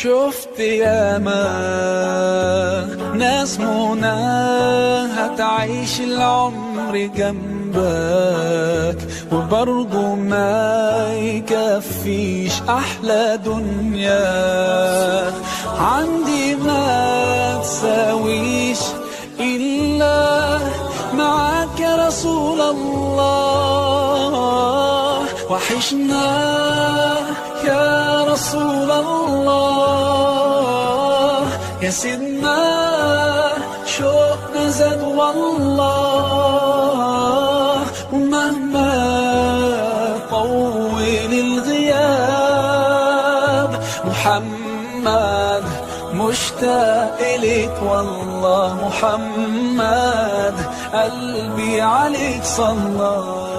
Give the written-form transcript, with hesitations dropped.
شفت ياما ناس منى هتعيش العمر جنبك وبرضه ما يكفيش أحلى دنيا عندي ما تساويش إلا معاك يا رسول الله. وحشنا يا رسول الله يا سيدنا شوقنا زاد والله. ومهما طول الغياب محمد مشتاق إليك والله. محمد قلبي عليك صلى.